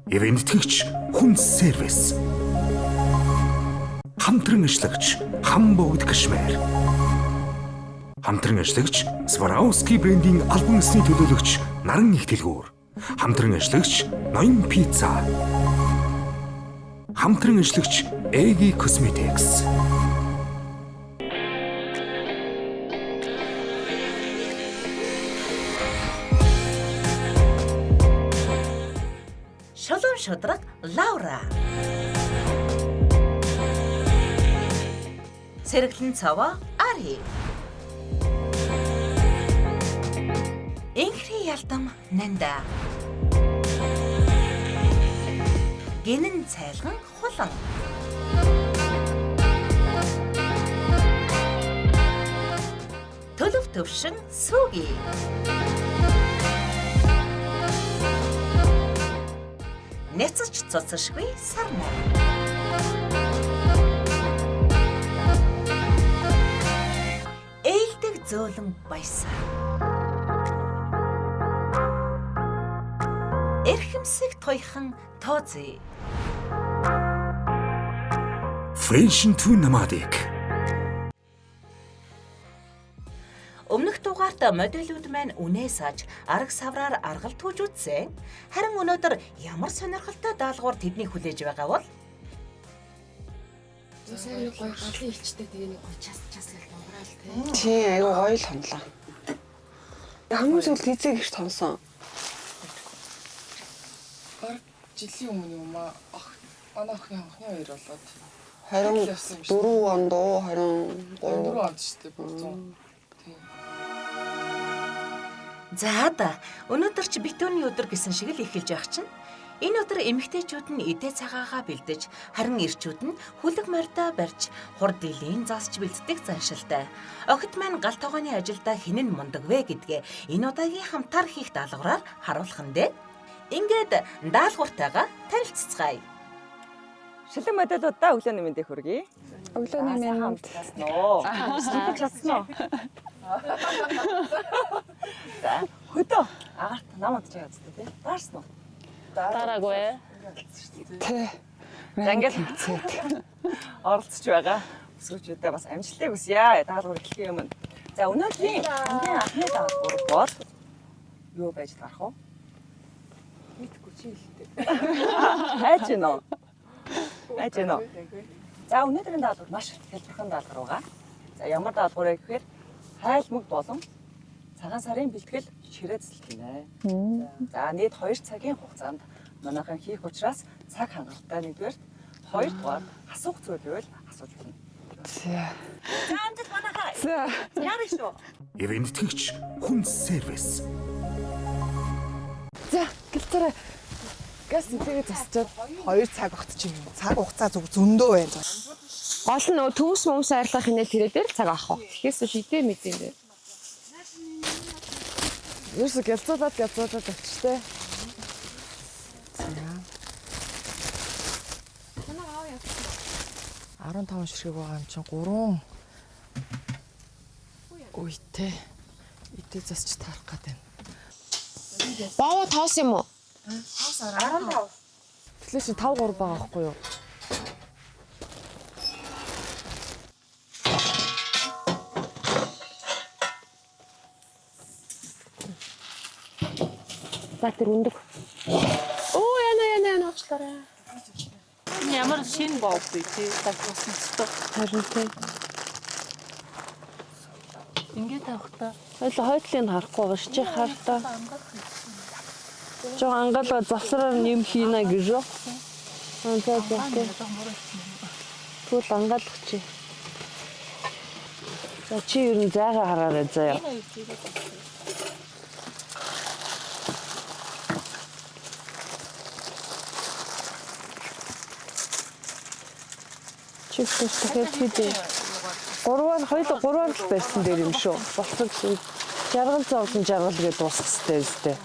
Ивэнтгэгч хүн сервис. Хамтран ажиллагч Хамбогд Кашмир. Хамтран ажиллагч Swarovski брендийн албан ёсны төлөөлөгч Наран их дэлгүүр. Хамтран ажиллагч Ноён пицца. Хамтран ажиллагч Эги Cosmetics. Шулуун шудраг Лаура. Сэргэлэн цаваа Ари. Инхри ялдам Нанда. Гинэн цайлган Хулан. Төлөв төвшин Сүги. Нэцэж цоцшгүй Сарна. Ээлдэг зөөлөн Баясаа. Эрхэмсэг Тойхон Тоози. Fashion to Nomadic. Өмнөх дугаарт модельүүд маань үнээ сааж, арга савраар аргалт түүж үзсэн. Харин өнөөдөр ямар сонирхолтой даалгавар тэднийг хүлээж байгаа бол? Сайн нэг гоё галын илчтэй тэгээ нэг гоё час гэл дунграал тий. Тий, айгу гоё л хонлоо. Хамгийн сүүлд хизээ гэж тонсон. Бараг жилийн өмнө юм аа. Манай охины хоёр болоод. Харин 4 онд уу, харин 4 онд шүү дээ бүр 100. Тий. За да, өнөөдөр ч битүүний өдөр гэсэн шиг л эхэлж байх чинь. Энэ өдөр эмэгтэйчүүд нь эдээ цагаагаа бэлдэж, харин эрчүүд нь хүлэг морьдоо барьж, хурд дилийн засч бэлддэг заншилтай. Охид маань гал тогооны ажилдаа хинэн мундаг вэ гэдгээ энэ удаагийн хамтаар хийх даалгавраар харуулах нь дээ. Ингээд даалгавартайгаа танилццгаая. Шилэн модельудаа өглөөний мэндийг хүргэе. Өглөөний минь Чадсан уу? За, хөдөө агаарт намайг чагаа зү тий. Даарсан уу? Дараагүй. тий. За ингээд оролцож байгаа. Өсвөчүүдээ бас амжилтыг хүсье. Даалгавар эхлэх юм. За, өнөөдрийн анхны даалгавар бол юу байж тарах вэ? Мэдгүй чи хэлдэг. Хайж гинэ үү? Хайж гинэ үү? За, өнөөдрийн даалгавар маш хэлбэрхэн даалгавар байгаа. За, ямар даалгавар вэ гэхээр хайлмаг болон цагаан сарын бэлтгэл ширээцэл гинэ. За, нийт 2 цагийн хугацаанд манайхан хийх учраас цаг хангалттай нэгдүгээр, хоёрдугаар асуух зүйл байвал асууж болно. За. За, амжилт манайхаа. За. Яарна шүү. Ивэнтгэгч хүн сервис. За, гэлцээрээ газ нэтэйгээ засчаад 2 цаг огт чинь цаг хугацаа зүг зөндөө байна. Гол нь нөө төмс мөмс арилгах хинэ тэрэ дээр цаг авах уу. Тэгэхээс шидэ мэдэн дээр. Юусе гэлцүүлээд очтой. За. 15 ширхэг байгаа юм чинь 3 үйтэй засч таарах гэдэг. Баава тоос юм уу? 15. Тэгэхээр чи 5 3 байгаа байхгүй юу? За тэр өндөг. Оо яна очлаарай. Ямар шин бов би тий тагсан өстө. Харин тий. Ингээд тавахта. Хойдлыг харахгүй байгаа чи хартаа. Жоо ангалга завсраар нэм хийнэ гэж юу? За. Түл ангалах чи. За чи ер нь зайгаа хараарай заяа. Чигтээс тэгэхээр хийдэ. 3-аар л барьсан дээр юм шүү. Болцог шүү. Жаргал зовсон жаргал гэж дуусах хэрэгтэй үстэй.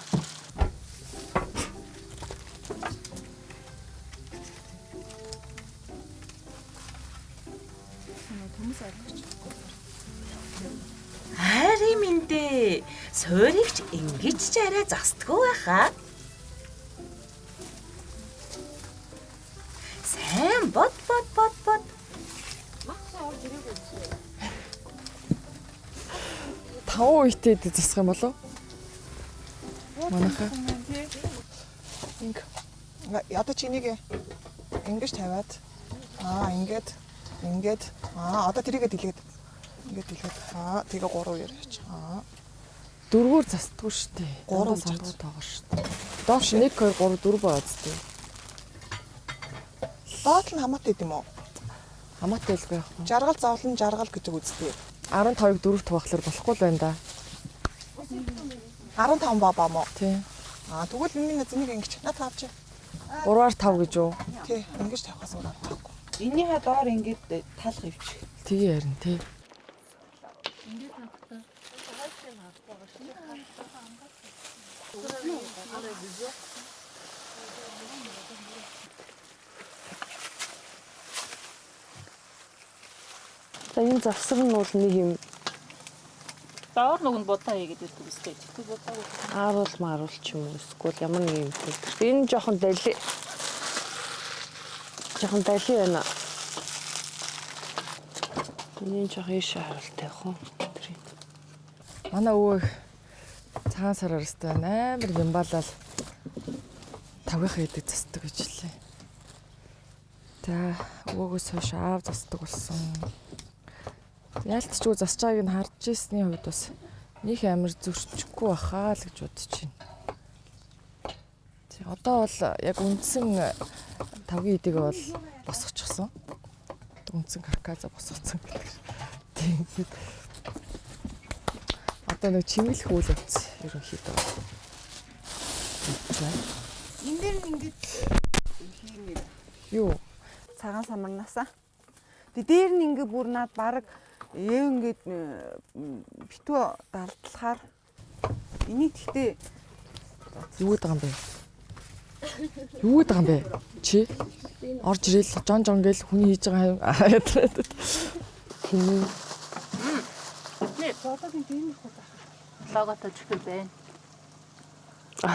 Хари минь сууригч ингэж ч арай застдгүй байхаа. бод. Таван үетэй засах юм болов? Манайхаа. Одоо чи энийг ингэж тавиад ингээд одоо тэрийгэ дэлгээд тэгээ 3 яриач. Дөрвөөр застгүй шүү дээ. 3 сандуу тоогоо шүү дээ. Доош 1 2 3 4 бааз дээ. Доод нь хамаатай юм уу? Хамаатай л байх. Жаргал зовлон жаргал гэдэг үгтэй. 15-ыг 4-т хуваахлаар болохгүй л байна да. 15 баа мó. Тий. Тэгвэл миний энийг ингэж наа тавч. 3-аар 5 гэж үү? Тий, ингэж тавихаас өөр байхгүй. Энийхээ доор ингээд таалах өвчих. Тэгээ ярина тий. За энэ завсар нь бол нэг юм Доор нөгөө бодоо хийгээд байдаг үстэй. Тэгтээ бодоо. ааруул ч юм уу эсвэл ямар нэг юм хэлдэг. Энэ жоохон дали байна. Энэ жоохон ийш харуултай яг хөө. Манай өвөө цагаан сараар өстой амар ямбалал тавгийнхаа идэг застдаг гэж лээ. За өвөөгөөс хойш аав застдаг болсон. Яалтчгүй засч байгааг нь харж ирсний хувьд бас них амар зөрчихгүй бахаа л гэж бодож байна. Тэг одоо бол яг үндсэн тавгийн идэг бол босгочихсон. Үндсэн карказа босгоцсон гэдэг. Тэгээд одоо нэг чимэглэх үйл явц ерөнхийдөө. Энд дэр ингээд хиймээ. Юу? Цагаан самарнаасаа. Дээр нь ингээд бүр над баг ингээд битүү далдлахаар энийг гэхдээ Юу гэдэг юм бэ? Юу гэдэг юм бэ? Чи орж ирэл жон гээл хүний хийж байгаа юм. Тэний Нэ, бодоогийн тийм их удаа. Логотой чихэл байна.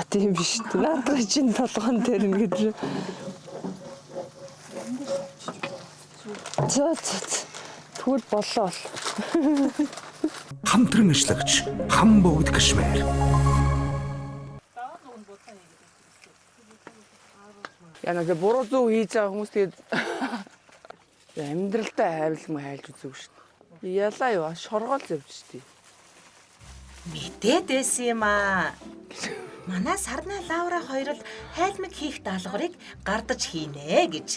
тийм биш. Наадах чинь толгоон дээр ингэж. Тэгвэл боллоо бол. Хамтран ажиллагч Хамбогд Кашмир. Яна гэ буруу зүг хийж байгаа хүмүүс тэгээд амьдралдаа хайрлах хайлж үзэв шүү дээ. Ялаа юу шоргоол завж шүү дээ. Мэдээд байсан юм аа. Манай Сарна Лаура хоёр л хайлмиг хийх даалгаврыг гардаж хийнэ гэж.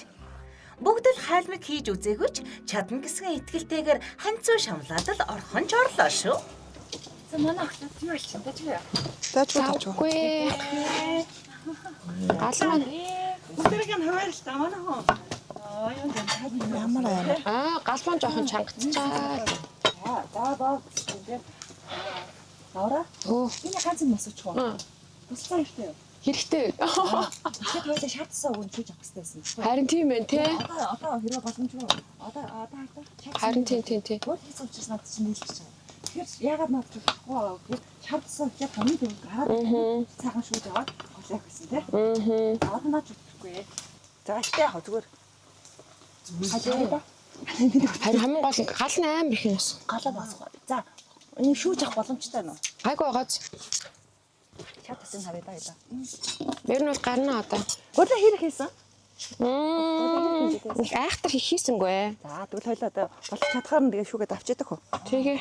Бүгд л хайлмиг хийж үзээгүйч чадна гэсэн итгэлтэйгээр ханцуу шамлаад л орхон ч орлоо шүү. За манай охин тийм болчихсон даа чи. Таачгүй. Галмаа. Бүгдийг нь хаваарч та манай хөө. Ямар Галмаа жоохон чангацчаа. За. Лаура. Энэ ганц юм асуучих уу? Туслаа ихтэй. Хэрэгтэй. Тэгэхээр хоёулаа шаардсан үг нь шүүж авах хэрэгтэйсэн. Харин тийм байна тий. Одоо хэрэг боломжгүй. Одоо. Харин тийм. Өөр хийх учраас надад чинь нийлж байгаа. Тэгэхээр ягаад надад болохгүй аа гэхээр шаардсан учраас хамгийн түрүүнд гараад цагаан шүүж аваад голоо гэсэн тий. Одоо надад зүтгэхгүй. За ихтэй яах вэ зүгээр. Харин хамгийн гол нь гал нь амар их юм. Галаа босгоо. За энэ шүүж авах боломжтой байна уу? Гайгүй байгааз. Чад тасан харъя да. Ер нь бол гарна одоо. Гурилаа хэрэг хийсэн? Их айхтар хийсэнгүй. За тэгвэл хоёлаа одоо болох чадхаар нь тэгээ шүүгээд авчиадах уу? Тэгээ.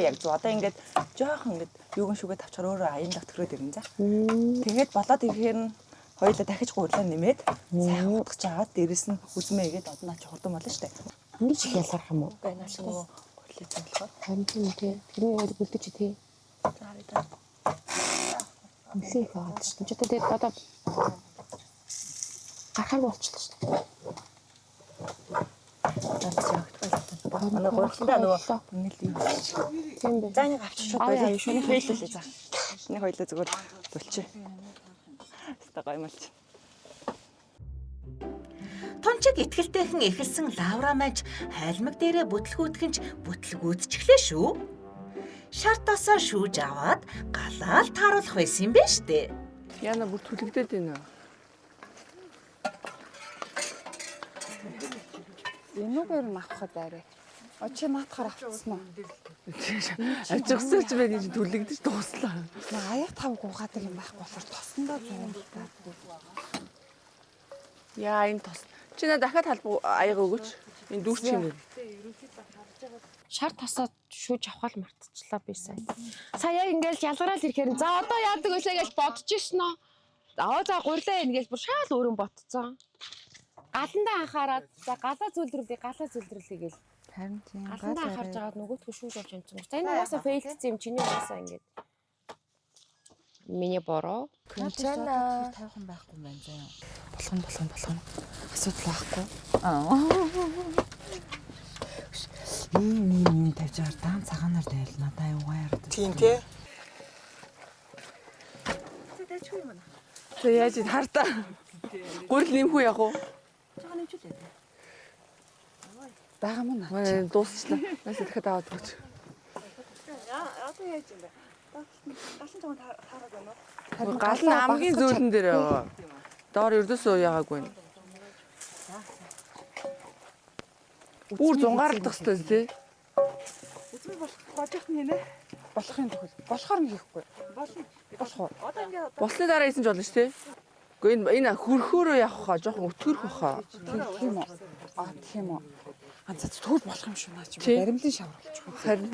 Яг зөв. Одоо ингээд жоохон ингээд юуган шүүгээд авчаар өөрөө аяндаа төрөөд ирнэ за. Тэгээд болоод ирэхээр нь хоёлаа дахиж гурилаа нэмээд сайн утгаж аваад дээрэс нь үзмээгээд одноо ч хурдан болно шүү дээ. Ингэж их ялгарх юм уу? Байнаас нөгөө гурилаа зөвлөхөөр. Харин тийм тий. Тэрний үед бүлдэж тий. За харъя. Мөсийг аваад шүү. Чи тэгээд одоо гарахаар болчихлоо шүү. Манай гурилаа нөгөө нийл юм. Тийм бэ. За нэг авчиж шууд шүний хэллээ за. Нэг хоёлаа зүгээр болчих. Хэвээ гоё малч. Тончиг итгэлтэйхэн эхэлсэн Лаура маж хайлмаг дээрээ бүтлгүүдхэнч бүтлгүүдчихлээ шүү. Шарт тосоо шүүж аваад галаал тааруулах байсан юм байна штэ. Яна бүр түлэгдээд байна уу? Энүүгээр нь авахад арай. Очи наатахаар авчихсан уу? Ажигсаач байна гэж түлэгдэж дууслаа. Аяг тав гуугаад юм байх болохоор тосондоо зууртаа. Яа энэ тос. Чи надад дахиад халбар аяга өгөөч. Энэ дүүрч юм. Шар тасаад шүүж авахал мартчихлаа би сайн. Сая яг ингээл ялгараад ирэхээр за одоо яадаг вэ гэж бодож ирсэн нөө. За гурлаа ингээл бүр шаал өөрөн ботцсон. Галандаа анхаарад за галаа зүйлдрүүлээ гэж. Харин тийм. Галандаа анхаарж байгаад нөгөөдгөө шүүж авч юмцсан. За энэ угаасаа фейлдсэн юм чиний угаасаа ингээд. Миний бороо. Кончана тавихан байхгүй юм байна заяа. Болгон. Асуудал байхгүй. Ийм тавьж байгаа даан цагаанаар тайл надаа юугаар. Тийм тий. За яаж ид хартаа. Гурил нэмхүү яг уу? Бага мөн наа. Манай дуусчлаа. Нас дахиад аваад өгч. Одоо яаж юм бэ? Галан жоо таараад байна уу? Гал нь хамгийн зөөлөн дээр байгаа. Доор ердөөсөө яагаагүй байна. Бүр зунгаарлах хэвээр тий. Үзмэл болох хожих нь нэ? Болохын тохиол. Болохоор нь хийхгүй. Болох. Одоо ингээд Болсны дараа хийсэн ч болно шүү тий. Гэхдээ энэ хөрхөөрөө явах хаа жоохон өтгөрөх баха. Тийм үү? Тийм үү? Ганцаа төгөл болох юм шүү наа чи. Тий. Баримлын шавар болчихгүй. Харин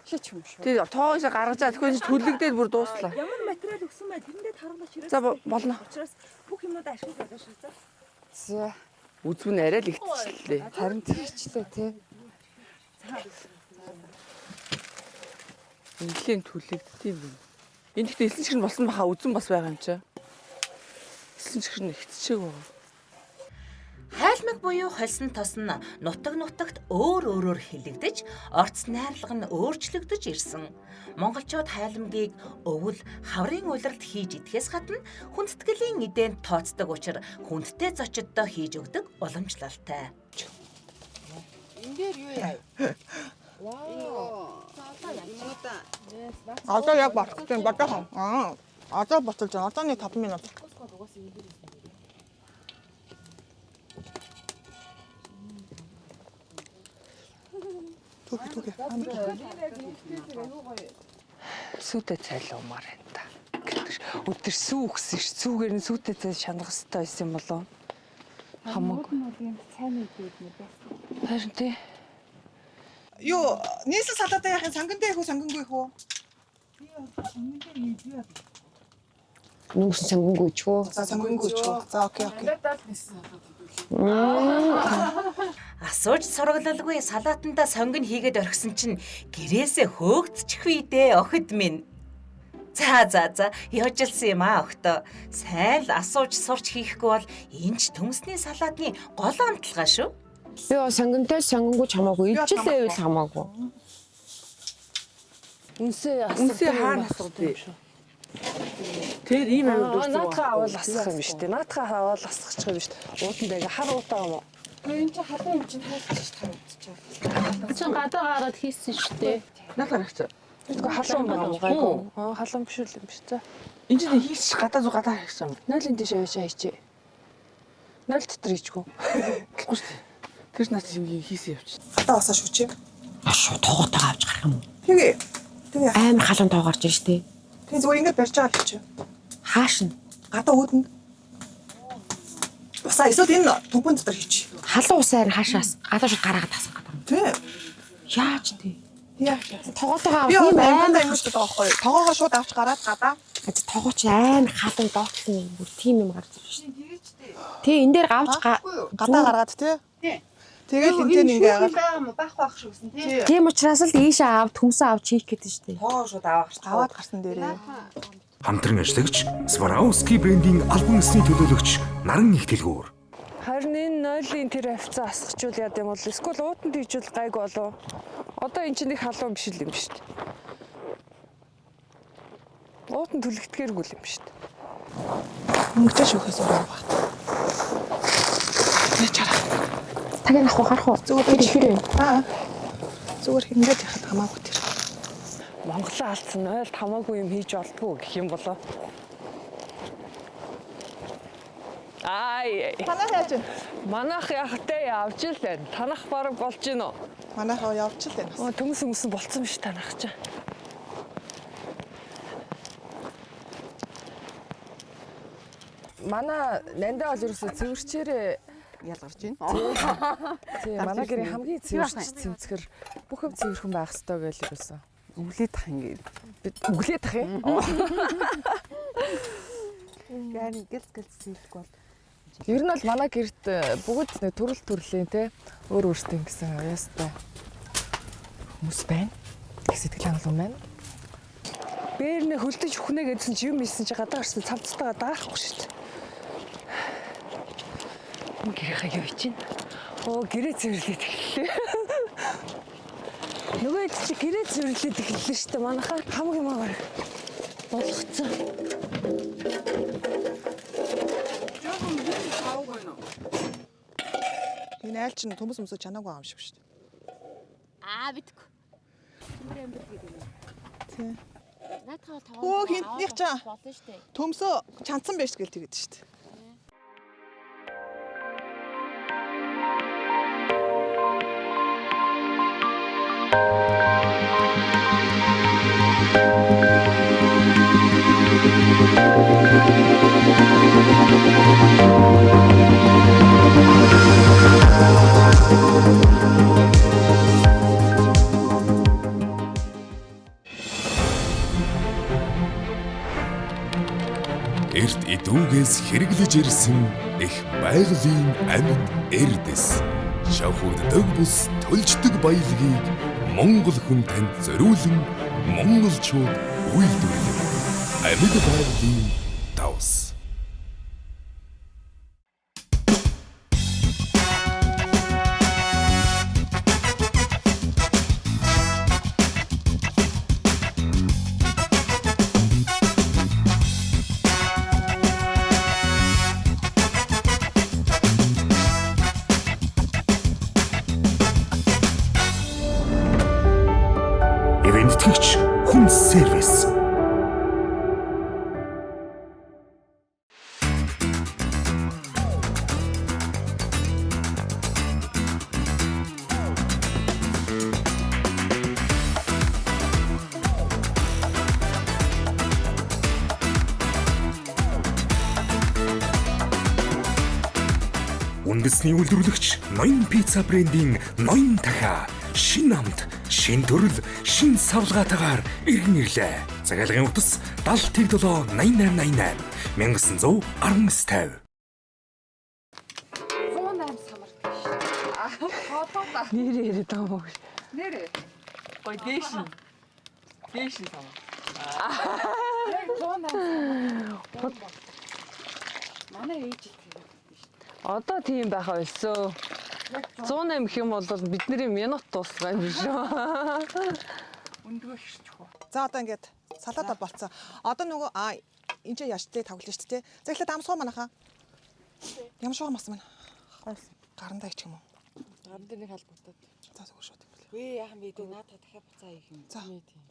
Хийч юм шүү. тий тоогоос гаргажаа тэгэхээр төлөгдөөд бүр дууслаа. ямар материал өгсөн бай тэрэндээ таруулж ирээ. За болно. Учраас бүх юмнуудаа ашиглаж байгаа шүү дээ. За Үзмэн арай л ихтчлээ. харин тийчлээ тий. Ингийн төлөгддөг юм. Энд ихтэй элсэн чихэр болсон баха үзэн бас байгаа юм чи. Элсэн чихэр нь ихтчихээг байгаа. Хайлмаг буюу холсон тос нь нутагт өөрөөр хилэгдэж, орц найрлага нь өөрчлөгдөж ирсэн. Монголчууд хайлмгийг өвөл, хаврын улиралд хийж идэхээс гадна хүндэтгэлийн эдээнд тооцдог учраас хүндтэй зочддоо хийж өгдөг уламжлалтай. Энэ дээр юу яа? Одоо яг болчихсон бодохон. Одоо боцолж байгаа. Одоо нэг 5 минут. Түгэ. Сүйтэй цайлаа умаар байна та. Өдөр сүү өгсөн ш. Сүүгээр нь сүйтэй цай шанах хэрэгтэй байсан юм болоо. Хамаагүй. Харин тий. Юу, нийслэл салаатаа яахын сангантай их үү, сангангүй их үү? Нүгсэн сангангүйч хөө. За сангангүй ч үү. За окей. Асууж сургалалгүй салаатанда сонгон хийгээд орхисон чинь гэрээсээ хөөгдчих үедээ охид минь. За яожилсан юм аа охтоо. Сайн л асууж сурч хийхгүй бол энэ ч төмсний салаатны гол онцлогоо шүү. Йоо сангантай сангангүйч хамаагүй. Ижлээ үл хамаагүй. Үнсээ хаана асуудаг юм. Тэр ийм юм дүүс. Наатахаа авал асах юм шүү дээ. Наатахаа авал асах юм шүү дээ. Уутанд ингээ хар уутаа юм уу? Энэ чи халуун юм чинь хайрлаж тавьчихаа. Чин гадаа гараад хийсэн шүү дээ. Надад гарч. Ингээ халуун байна гайгүй. Халуун биш үү юм биш за. Энд чинь хийс гадаа хийсэн. 0-ын дэш яваашаа хийчээ. 0 дотор хийчихв. Болохгүй шүү дээ. Тэр нас юм хийсэн явчих. Гадаа басаа шүүчээ. Ашуу тоогоотойгоо авч гарах юм уу? Тэгээ. Амар халуун тоо гарч ирж штэ. Тэгээ зүгээр ингэж барьж байгаа л чи. Хааш нь? Гадаа өөдөнд. Басаа эсвэл энэ түбэн дотор хийчих. Халуун усаар хаашаас гадаа шууд гараагаад тасах гэдэг. Тий. Яаж тий? Яа. Тоогоотойгоо Би авах юм амар амар ингэж байгаа байхгүй. Тоогоогоо шууд авч гараад гадаа. тоогооч амар халуун доотлон бүр тийм юм гарч ирж штэ. Тий энэ дээр гавж Гадаа гаргаад тий. Тэгэл энтэй ингээ яагаад байгаа юм бах шүү гэсэн тий. тийм учраас л ийшээ аваад төмсөн авч хийх гэдэг штэ. Тоо шууд аваад гарсан дээрээ. Хамтран ажиллагч Swarovski брендийн албан ёсны төлөөлөгч Наран их дэлгүүр. Харин энэ 0-ын тэр хавцаа асгачул яд юм бол эсвэл уутанд хийжүүл гайг болов. Одоо эн чинь нэг халуун биш л юм шүү дээ. Уутан түлэгдэхэргүй л юм шүү дээ. Мөнгөтэй шүүхээс байгаа. Тэ чараа. Тагийн ах гарах уу? Зүгээр хэрэг. Зүгээр ингээд яхад хамаагүй тэр. Монголоо алдсан 0 хамаагүй юм хийж олдгоо гэх юм болоо. Ай. Танах яаж вэ? Манайх яхтай явж л байна. Танах бараг болж гин үү? Манайхаа явж л байна. Төмс өмсөн болцсон биш танах ч. Манай нандаа бол ерөөсөө цэвэрчээрээ Ялгарч байна. тий манай гэрийн хамгийн цэвэрч цэмцгэр бүх юм цэвэрхэн байх ёстой гэж ерөөсөө. Өглөө тах ингээд. Өглөө тах юм. Гэрийн гэлцгэл цэвэрх бол Ер нь бол манай гэрт бүгд төрөл төрлийн те өөр өөртөө ингэсэн яастай хүмүүс байна. Их сэтгэл хангалуун байна. Бээрнээ хөлдөж өхнэ гэдсэн чи юм ийсэн чи гадаа гарсан цавцтайгаа даахгүй шүү дээ. Гэрээ юу хийж байна? Оо гэрээ цэвэрлээд эхэллээ. Нөгөө чи гэрээ цэвэрлээд эхэллээ шүү дээ. Манайхаа хамаг юм аа болгоцсон. энэ айл чинь төмс өмсөж чанаагүй аим шиг шүү дээ. Битгүй. Түмрээ амбир гэдэг юм. Тий. Наатаа таван. Хөө хинтнийх чаа. Болно шүү дээ. Төмсөө чанцсан байж гээл тэгээд шүү дээ. Эрт идүүгээс хэрэглэж ирсэн их байгалийн амьд эрдэс. Шавхурддаг бус төлждөг баялагийг Монгол хүн танд зориулан монголчууд үйлдвэрлэв. Амьд байгалийн давс. Ивэнтгэгч хүн сервис. Үндэсний үйлдвэрлэгч Ноён пицца брендийн Ноён дахиа шинэ амт, шинэ төрөл, шинэ савлгаатайгаар иргэн ирлээ. Цагаалагын утас 77 8888 1950. 108 самар тийш. Нэр яриад байгаа мó. Нэрээ. Гой дэшин. Дэшин сам. Яг 108. Манай ээж л тэгээд. Одоо тийм байхаа өлсөө. 108 гэх юм бол бидний минут дуусгаа юм биш үү? Өндгөө хэрч хөө. За одоо ингээд салаатад болцсон. Одоо нөгөө энэ ч яштай тоглож штэ тий. За эхлээд амсгоо манайхаа. Ямар шугам бас маань. Гарандаа ич юм уу? Гарын дээр нэг халбутаад. За зүгээр шууд. Вэ яахан би дөө наатаа дахиад буцаа хийх юм. За. Тийм.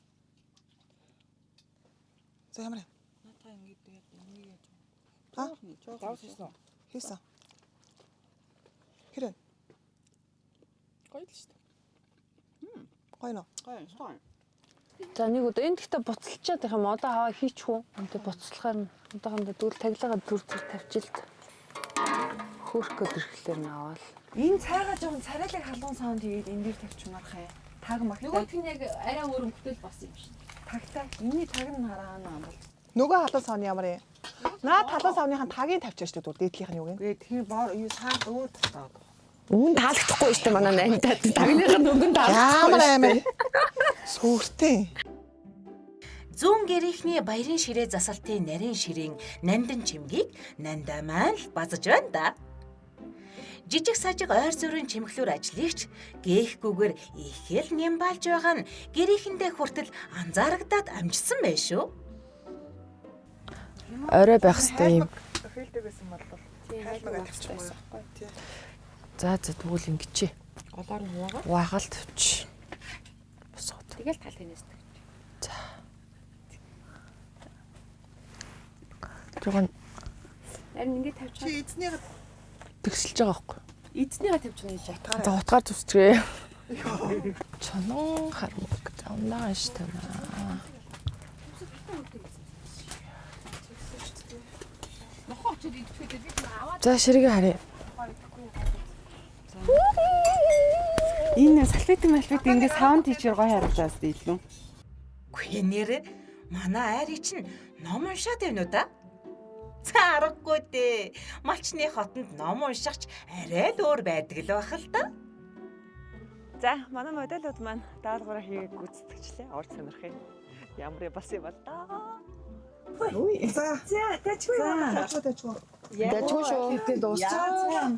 За ямар юм? Наатаа ингэж тэгээд нэг яаж. Давс хийсэн. Хийсэн. Хэрэг. Гоё л шүү дээ. Гоё нөө. Гоё. За нэг удаа энэ гэхдээ буцалчаад их юм одоо хаваа хийчихв. Энд буцалахаар нь одоохондоо дүүл таглагаа дүр зүр тавьчих л. Хөөрхөд ирэхлээр нь аваад. Энэ цайгаа жоохон царайлаг халуун саунд хийгээд энэ дээр тавьчихмаарх юм. Таг магтай. Нөгөөх нь яг арай өөр бүтэл болсон юм шиг. Тагтай. Энийний таг нь хараана бол. Нөгөө халуун савны ямар юм? Наад халуун савныхан тагийг тавьчих штэ дүр дээдлийнх нь юу юм? Гээ тэр боор юу саад өөр тастаад. Үүн таалагдахгүй шүү дээ манай найнтаа. Тагныхаа нүгэн Ямар таалагдахгүй. аймаа. Сүртэй. Зүүн гэрийнхний баярын ширээ засалтын нарийн ширээн нандин чимгийг нандаа маань л базаж байна да. Жижиг сажиг ойр зүрийн чимхлүүр ажлыгч гээхгүйгээр их л нямбалж байгаа нь гэрийнхэндээ хүртэл анзаарагдаад амжсан байх шүү. Орой байх хэвээр юм. Хэлдэг байсан бол хайлмаг тавьчих байсан. Тий. За тэгвэл ингэчээ. Голоор нь хуугаа. Уаагаал тавьчих. Босгоод. Тэгэл тал хийнэс. Тэгвэл Харин ингээд тавьчих. Чи эзнийгээ Тэгсэлж байгаа байхгүй. Эзнийгээ тавьчихна гэж утгаараа. За утгаар зүсчрээ. Чонон хармаг заунаа штэ. За ширгээ харъя. Энэ салфет ингээд саунд тийчээр гоё харагдаас илүү. Үгүй нэрээ манай айри чинь ном уншаад байна уу да? За аргагүй дээ. Малчны хотонд ном уншигч арай л өөр байдаг л байх л да. За манай модельуд маань даалгавраа хийгээд гүйцэтгэжлээ. Орж сонирхъя. Ямар бас юм бол даа. Үй. За. Тэчгүй. Дэжгүй шүү. Тэгээд дуусчаа.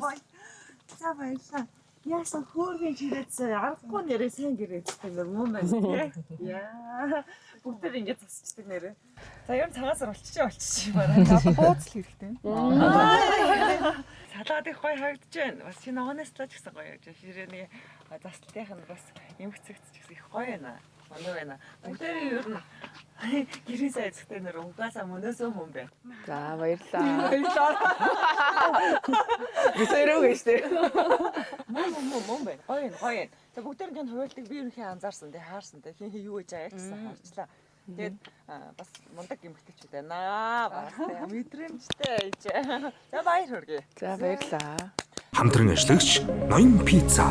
За баярлалаа. Яасан хөөргийн чирээдсэн аргагүй нэрээ сайн гэрээдсэн нэр мөн байна тий. Яа. Бүгд ингэж засчдаг нэрээ. За ер нь цагаас болчихчих барай. Бууцл хэрэгтэй. Салаад их гоё харагдаж байна. Бас чи ногоноос л ч гэсэн гоё явж байна. Ширээний засталтынх нь бас эмгцэгч гэсэн их гоё байна. Манай байна. Бүгдээ ер нь гэрээ сайцтай нэр угаасаа мөнөөсөө хүн байна. За баярлаа. Бисэрөө гэжтэй. Мөн байна. Гоё гоё. За бүгдээр нь хувайлдаг би ерөнхий анзаарсан тий хаарсан тий хин юу гэж аяа гэсэн харчлаа. Тэгээд бас мундаг эмгтэйчүүд байна. Бас тий мэдрэмжтэй ээж. За баяр хүргэе. За баярлаа. Хамтран ажиллагч ноён пицца.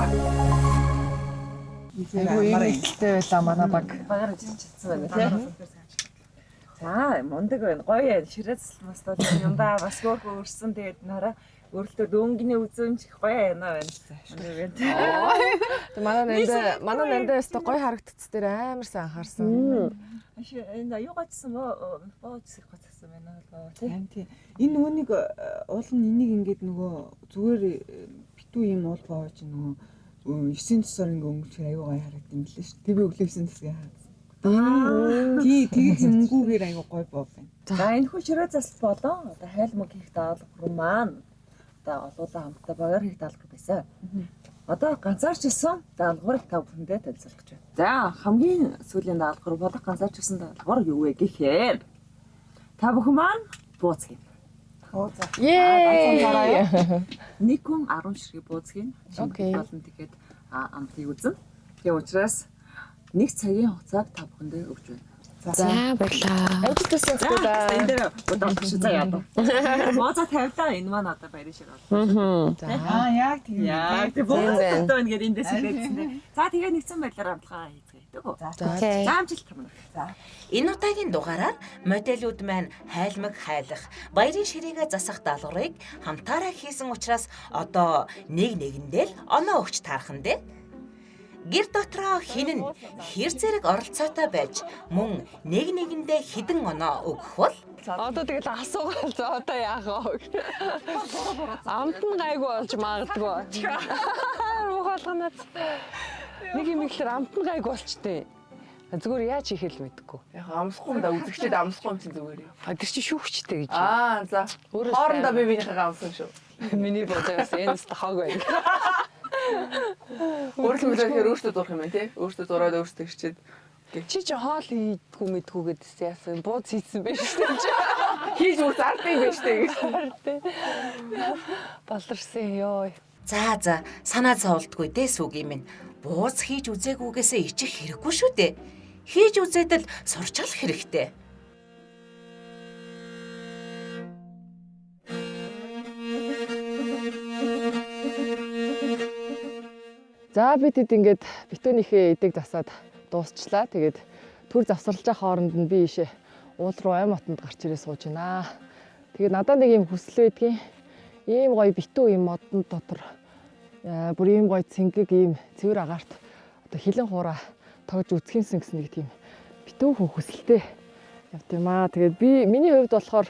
Айгу ихтэй байлаа манай баг. Багаар жижигчсэн байна тий. За мундаг байна. Гоё ширээс мастад юм ба бас хөөх өрсөн тэгээд нараа өөрөлтөө дөнгөний үзэмж их гоё байна. Тэг манай нандаа өстө гоё харагдц дээр амар сайн анхаарсан. Энэ юу гацсан бооцсих гацсан байна лөө тий. Энэ нөгөөнийг уул нь энийг ингээд нөгөө зүгээр битүү юм уул боож нөгөө 9 тусаар ингээ өнгөрчих аюу гай харагдсан юм лээ шүү. Тэг би өглөө 9 тусгийн хаад. Тий тэгээд зэмгүүгээр аюу гой боо байна. За энэ хүн ширээ засал болоо. Одоо хайлмаг хийх даалгавар маань одоо олуулаа хамтдаа багаар хийх даалгавар байсан. Одоо ганцаарчсан даалгаврыг тав бүхэндээ танилцуулах гэж байна. За хамгийн сүүлийн даалгавар болох ганцаарчсан даалгавар юу вэ гэхээр та бүхэн маань бууцгий. Ее. Нэг хүн 10 ширхэг бууцгийг Окей. болон тэгээд амтыг үзэн. Тэгээ учраас нэг цагийн хугацааг та бүхэндээ өгч байна. За баярлаа. Амжилттай сэтгэлээ. Энэ дээр удаан шүү заа яа. Мооза тавьлаа энэ маань одоо баярын шиг байна. Аа яг тийм. Яа тийм бууцтай ингээд эндээс хэлээдсэн. За тэгээ нэгэн байдлаар амтлага хийцгээе дөө. За амжилт тамна. За Энэ удаагийн дугаараар модельуд маань хайлмаг хайлах, баярын ширээгээ засах даалгаврыг хамтаараа хийсэн учраас одоо нэг нэгэндээ л оноо өгч таархан дээ. Гэр дотроо хин нь хэр зэрэг оролцоотой байж мөн нэг нэгэндээ хідэн оноо өгөх бол Одоо тэгэл асуугаал за одоо яах вэ? Амт нь гайгүй болж магадгүй. Руу болгоноос нэг юм ихлээр амт нь гайгүй болчтой. Зүгээр яаж хийх л мэдэхгүй. Яг амсахгүй юм да үзэгчд амсахгүй юм чинь зүгээр. Тэр чи шүүгчтэй гэж. За. Хоорондоо би биенийхээ амсан шүү. Миний бодоос энэс тахаг байна. Өөрөлдөө тэгэхээр өөртөө зурх юм байна тий. Өөртөө зураад өөртөө ирчээд. Чи ч хоол хийдгүү мэдгүй гэдээс яасан бууз хийсэн байж шүү дээ. Хийж үр зардыг байж тээ гэж. Баларсан ёо. за санаа зовлтгүй дээ сүг юм ин. Бууз хийж үзээгүйгээсээ ичих хэрэггүй шүү дээ. Хийж үзээд л сурчрах хэрэгтэй. За бид хэд ингээд битүүнийхээ эдэг засаад дуусчлаа. Тэгээд төр завсарлаж хооронд нь би ийшээ уул руу ам отонд гарч ирээ сууж байна. Тэгээд надад нэг юм хүсэл байдгийн. Ийм гоё битүү юм модон дотор бүр ийм гоё цэнгэг ийм цэвэр агаарт одоо хилэн хуураа тоож үзхийнсэн гэсэн нэг тийм битүү хүн хүсэлтэй явт юм аа. Тэгээд би миний хувьд болохоор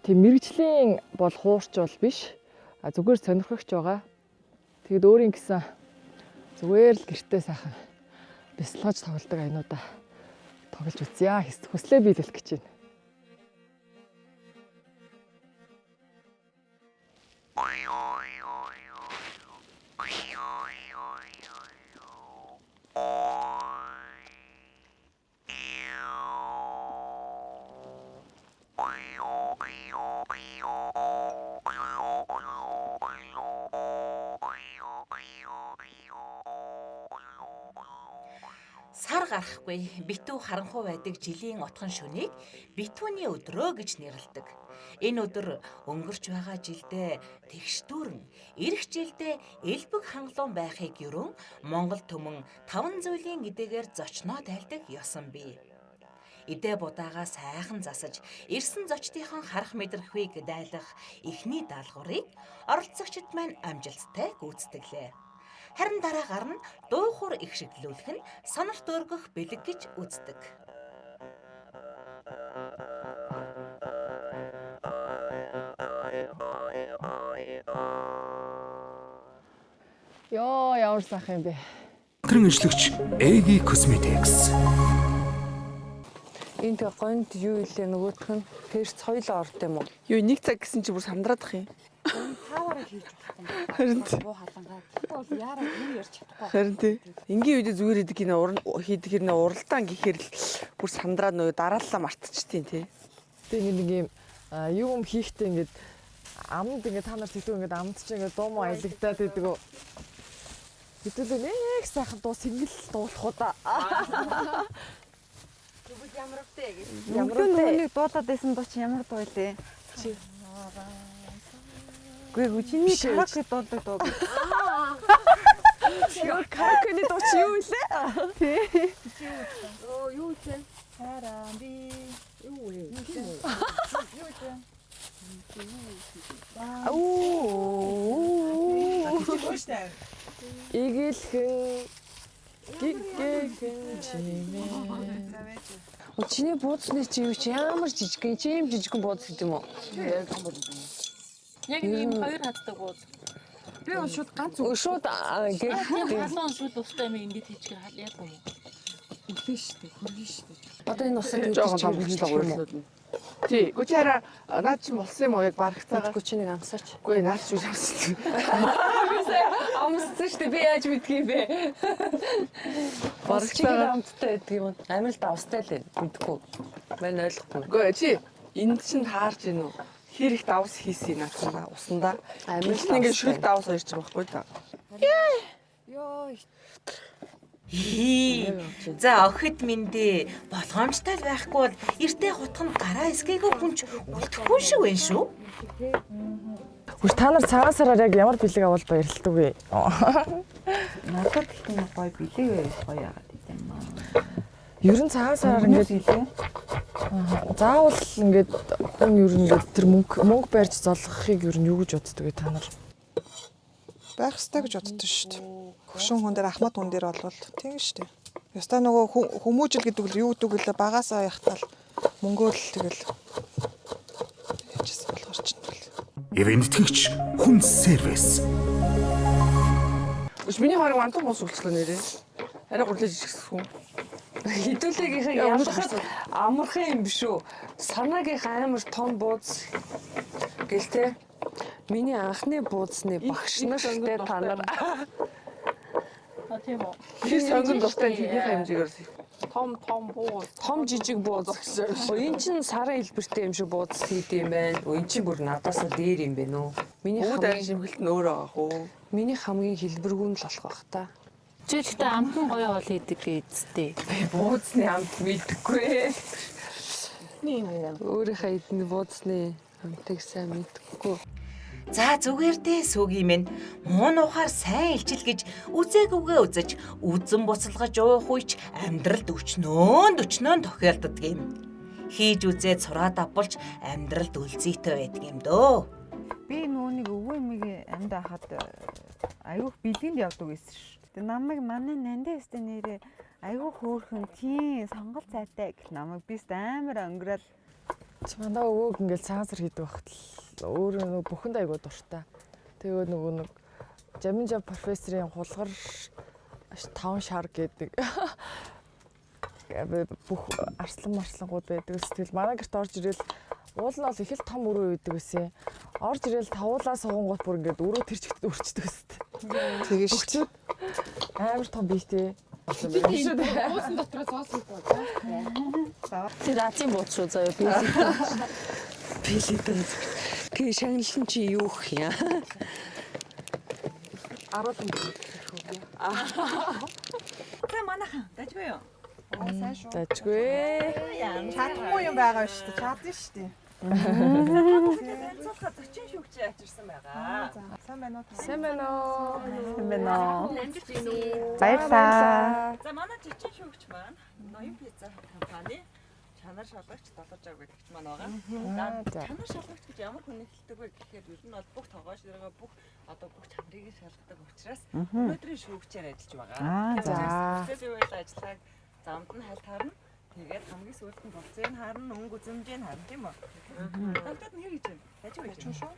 тийм мэрэгжлийн бол хуурч бол биш. Зүгээр сонирхогч байгаа. Тэгэд өөрийн гэсэн зүгээр л гэртээ сайхан бясалгаж тоглодог айнуудаа тоглож үзье. Хүслээ биелүүлэх гэж байна. Сар гарахгүй битүү харанхуй байдаг жилийн отхон шөнийг битүүний өдрөө гэж нэрлэдэг. Энэ өдөр өнгөрч байгаа жилдээ тэгш дүүрэн, ирэх жилдээ элбэг хангалуун байхыг ерөн Монгол түмэн 5 зүйлийн эдгээр зочноо тайлдаг ёсон бий. Идэ будаагаа сайхан засаж, ирсэн зочдынхон харах мэдрэлхүйг дайлах эхний даалгаврыг оролцогчид маань амжилттай гүйцэтгэлээ. Харин дараагаар нь дуухур их шиглүүлэх нь сонорт өргөх бэлэг гэж үздэг. Ёо, ямар сайхан юм бэ. Хамтран ажиллагч Эги Cosmetics. Энд гонд юу илээ нөгөөх нь перс хоёлоо орд юм уу? Юу нэг цаг гэсэн чи бүр сандраадах юм. Таваараа хийж чадахгүй. Харин Буу халангаа. Тэгвэл яараа юу ярьж чадахгүй. харин тий. Энгийн үедээ зүгээр идэг гинэ хийдэг хэрнээ уралдаан гэхээр л бүр сандраад нөгөө дарааллаа мартчихтiin тий. Тэгээ нэг юм юм хийхдээ ингээд амд ингээд та нар тэгтүү ингээд амд чи ингээд дуу муу аялагдаад байдаг уу? Хэдүүлээ нэг сайхан дуу сэнгэл дуулах уу да. Тэгвэл ямар втэ гэж. Ямар нэг дуулаад байсан дуу чи ямар дуу вэ? Чи. Гүй чиний караоке дуулдаг дуу. Яа караокены дуу чи юу вэ? Тий. Оо юу вэ? Харамби. Юу вэ? Игэлхэн гиггэн чимээ. Чиний бууцны чи юу чи ямар жижигхэн чи юм жижигхэн бууц гэдэг юм уу? Яг ийм хоёр хатдаг бууз. Би шууд ганц шууд гэх Халуун шүл устай юм ингэж хийчих яг юм уу? өглөө штэ хөргөн штэ. Одоо энэ усаа жоохон томчлоо гурлууд нь. Тий, гүчээрээ наад чи болсон юм уу яг барагцаагаа. Гүчнийг амсаач. Үгүй наад чи амссан. Амссан штэ би яаж мэдгийм бэ? Барагцаагаа амттай байдаг юм. Амир л давстай л мэдгүй. Мань ойлгохгүй. Үгүй чи энд чинь таарч гин үү? Хэр их давс хийсэн наацгаа усандаа. Амир л ингэ шүл давс хоёр ч байхгүй та. Йоо. За охид миндээ болгоомжтой байхгүй бол эртээ хутганд гараа эсгээгүй хүн ч үлдэхгүй шүү вэ шүү. Хөөе та нар цагаан сараар яг ямар бэлэг авал баярлалдаг вэ? Надад их нэг гоё бэлэг байж гоё яагаад гэдэм юм. Ер нь цагаан сараар ингээд заавал ингээд хүн ер нь ингээд тэр мөнгө барьж золгохыг ер нь юу гэж боддог вэ та нар? Байх ёстой гэж боддоо шүү дээ. Хөвшин хүн дээр Ахмад хүн дээр болвол тийм шүү дээ. Ястаа нөгөө хүмүүжил гэдэг нь юу гэдэг вэ? Багаасаа яхтал мөнгөө л тэгэл яжсан болохоор ч юм. Ивэнтгэгч хүн сервис. Үс миний харин антон бос үлчлээ нэрээ. Арай гурлаж ичгэсэхгүй. Хитүүлэгийнхээ амархан юм биш үү? Санаагийнхаа амар том бууз гэлтэй. Миний анхны бууцны багш нартай та нар. Тийм үү. Тэр сонгон дуртай тиймээ хэмжээгээр Том бууз. Том жижиг бууз. Энэ чинь сарын хэлбэртэй юм шиг бууз хийдэм байх. Энэ чинь бүр надаасаа дээр юм бэ нөө. Миний хамгийн шимхэлт нь өөр байгаа хөө. Миний хамгийн хэлбэргүй нь л болох бах та. Чи гэхдээ амтан гоё бол хийдэг гэжтэй. Бууцны амт мэдхгүй. Өөрийнхөө эдний бууцны амтыг сайн мэдхгүй. За зүгээр дээ сүгийн минь муун ухаар сайн илчил гэж үзээгүйгээ үзэж үзэн буцалгаж уух үеч амьдралд өчнөөн тохиолддог юм. Хийж үзээд сураад авбалж амьдралд үлзийтэй байдаг юм дөө. Би нүунийг өвөө эмигийн амьд хахад айгүйх бэлгэнд явдаг байсан шүү. Тэ намайг манай нандаа өстө нэрээ айгүй хөөрхөн тийм сонгол цайтай гэх намайг би амар өнгөрөөл. Манай өвөөг ингээд цагаан сар хийдэг багт л өөрөө нөгөө бүхэнд айгуу дуртай. Тэгээ нөгөө нэг Жаминжа профессорын хулгар 5 шар гэдэг бүх арслангууд байдаг. Тэгэл манай гэрт орж ирэл уул нь бол их л том өрөө үйдэг гэсэн. Орж ирэл тавуулаа суугангууд бүр ингээд өрөө тэр чигт өрчдөг гэсэн. Тэгээ шүү дээ. Амар том бийтэй. Бууцны дотроо зоос хийх болоо. Тэр азийн бууц шүү заяа би. Билээ. Гээ шагналын чи юу их яа? 10 За манайхан дажгүй юу? Сайн шүү. Дажгүй. Чадахгүй юм байгаа шүү дээ. Чадна шүү дээ. Цуцлахад 40 шүүгчээ авчирсан байгаа. Сайн байна уу? Сайн байна уу? Сайн байна уу? Амжилт хүсье. Баярлалаа. За манай 40 шүүгч маань ноён пицца компани чанар шалгагч долоожааг гэдэгч маань байгаа. За чанар шалгагч гэж ямар хүн хэлдэг вэ гэхээр ер нь бол бүх тогоош дээрээ бүх одоо бүх чанарыг шалгадаг учраас өнөөдрийн шүүгчээр ажиллаж байгаа. За. Тэсээс үйл ажиллагааг замд нь хальт харна. Тэгээд хамгийн сүүлд нь болцыг харна, өнгө үзэмжийг харна тийм үү? Тогтоод нь хийж байна. Ажиг байж шүү.